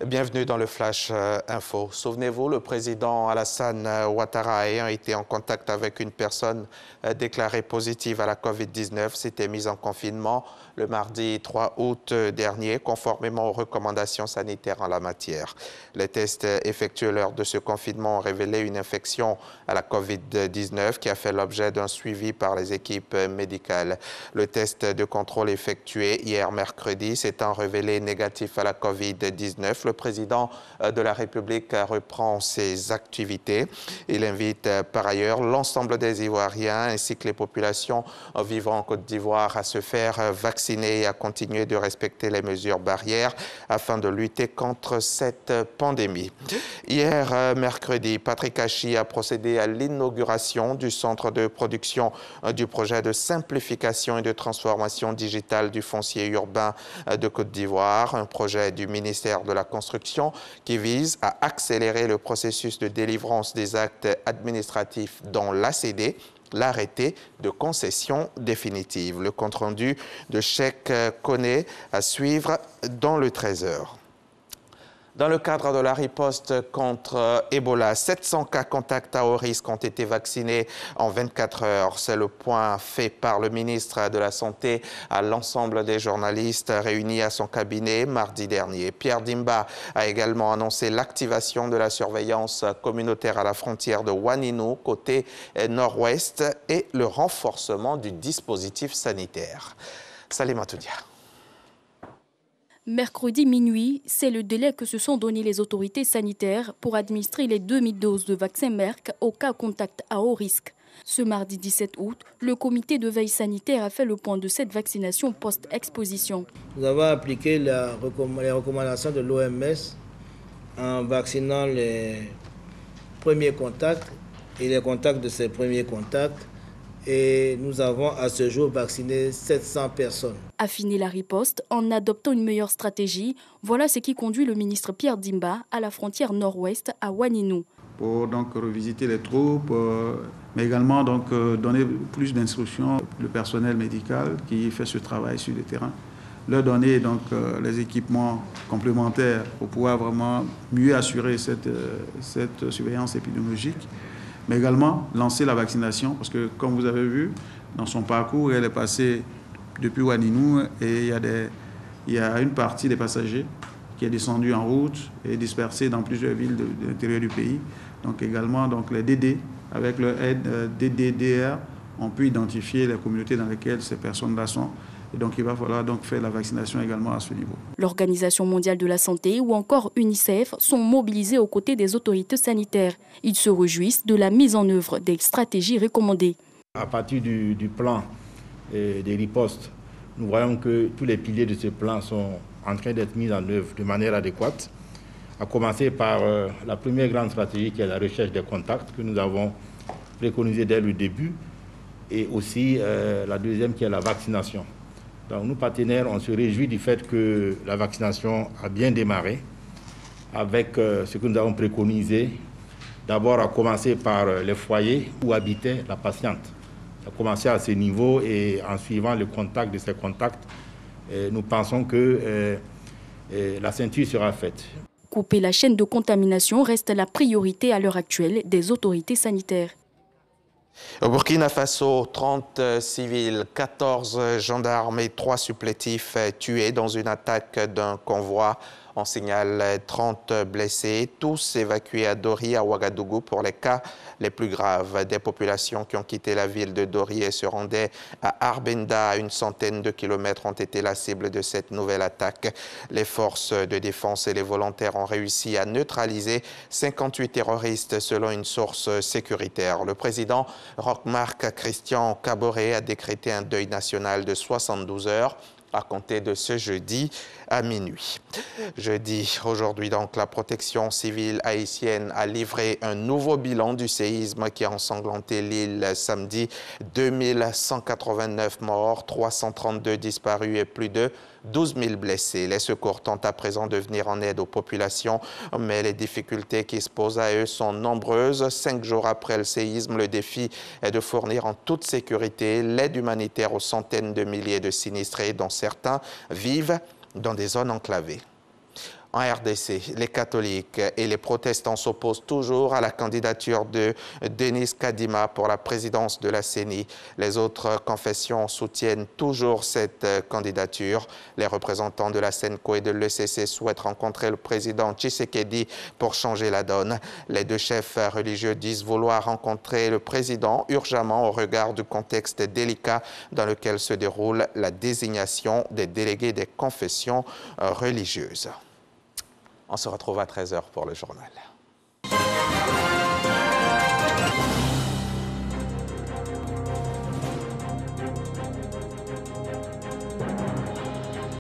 Bienvenue dans le Flash Info. Souvenez-vous, le président Alassane Ouattara ayant été en contact avec une personne déclarée positive à la COVID-19 s'était mis en confinement le mardi 3 août dernier, conformément aux recommandations sanitaires en la matière. Les tests effectués lors de ce confinement ont révélé une infection à la COVID-19 qui a fait l'objet d'un suivi par les équipes médicales. Le test de contrôle effectué hier mercredi s'étant révélé négatif à la COVID-19, le président de la République reprend ses activités. Il invite par ailleurs l'ensemble des Ivoiriens ainsi que les populations vivant en Côte d'Ivoire à se faire vacciner et à continuer de respecter les mesures barrières afin de lutter contre cette pandémie. Hier mercredi, Patrick Hachi a procédé à l'inauguration du centre de production du projet de simplification et de transformation digitale du foncier urbain de Côte d'Ivoire, un projet du ministère de la Construction qui vise à accélérer le processus de délivrance des actes administratifs dont l'ACD, l'arrêté de concession définitive. Le compte-rendu de Cheikh Koné à suivre dans le 13h. Dans le cadre de la riposte contre Ebola, 700 cas contacts à haut risque ont été vaccinés en 24 heures. C'est le point fait par le ministre de la Santé à l'ensemble des journalistes réunis à son cabinet mardi dernier. Pierre Dimba a également annoncé l'activation de la surveillance communautaire à la frontière de Ouaninou, côté nord-ouest, et le renforcement du dispositif sanitaire. Salima Toudia. Mercredi minuit, c'est le délai que se sont donnés les autorités sanitaires pour administrer les 2000 doses de vaccin Merck aux cas contacts à haut risque. Ce mardi 17 août, le comité de veille sanitaire a fait le point de cette vaccination post-exposition. Nous avons appliqué les recommandations de l'OMS en vaccinant les premiers contacts et les contacts de ces premiers contacts. Et nous avons à ce jour vacciné 700 personnes. Affiner la riposte en adoptant une meilleure stratégie, voilà ce qui conduit le ministre Pierre Dimba à la frontière nord-ouest à Ouaninou. Pour donc revisiter les troupes, mais également donc donner plus d'instructions au personnel médical qui fait ce travail sur le terrain, leur donner donc les équipements complémentaires pour pouvoir vraiment mieux assurer cette surveillance épidémiologique. Mais également lancer la vaccination, parce que comme vous avez vu, dans son parcours, elle est passée depuis Ouaninou et il y a une partie des passagers qui est descendue en route et dispersée dans plusieurs villes de l'intérieur du pays. Donc également, donc, les DD, avec leur aide DDDR, on peut identifier les communautés dans lesquelles ces personnes-là sont. Et donc, il va falloir donc faire la vaccination également à ce niveau. L'Organisation mondiale de la santé ou encore UNICEF sont mobilisés aux côtés des autorités sanitaires. Ils se réjouissent de la mise en œuvre des stratégies recommandées. À partir du plan des ripostes, nous voyons que tous les piliers de ce plan sont en train d'être mis en œuvre de manière adéquate, à commencer par la première grande stratégie qui est la recherche des contacts que nous avons préconisée dès le début, et aussi la deuxième qui est la vaccination. Donc, nous, partenaires, on se réjouit du fait que la vaccination a bien démarré avec ce que nous avons préconisé. D'abord, à commencer par les foyers où habitait la patiente. Ça a commencé à ce niveau et en suivant le contact de ces contacts, nous pensons que la ceinture sera faite. Couper la chaîne de contamination reste la priorité à l'heure actuelle des autorités sanitaires. Au Burkina Faso, 30 civils, 14 gendarmes et 3 supplétifs tués dans une attaque d'un convoi. On signale 30 blessés, tous évacués à Dori, à Ouagadougou pour les cas les plus graves. Des populations qui ont quitté la ville de Dori et se rendaient à Arbenda, à une centaine de kilomètres, ont été la cible de cette nouvelle attaque. Les forces de défense et les volontaires ont réussi à neutraliser 58 terroristes selon une source sécuritaire. Le président Roch-Marc Christian Kaboré a décrété un deuil national de 72 heures à compter de ce jeudi à minuit. Jeudi, aujourd'hui donc, la protection civile haïtienne a livré un nouveau bilan du séisme qui a ensanglanté l'île samedi. 2189 morts, 332 disparus et plus de 12 000 blessés. Les secours tentent à présent de venir en aide aux populations, mais les difficultés qui se posent à eux sont nombreuses. 5 jours après le séisme, le défi est de fournir en toute sécurité l'aide humanitaire aux centaines de milliers de sinistrés, dont certains vivent dans des zones enclavées. En RDC, les catholiques et les protestants s'opposent toujours à la candidature de Denis Kadima pour la présidence de la CENI. Les autres confessions soutiennent toujours cette candidature. Les représentants de la SENCO et de l'ECC souhaitent rencontrer le président Tshisekedi pour changer la donne. Les deux chefs religieux disent vouloir rencontrer le président urgemment au regard du contexte délicat dans lequel se déroule la désignation des délégués des confessions religieuses. On se retrouve à 13h pour le journal.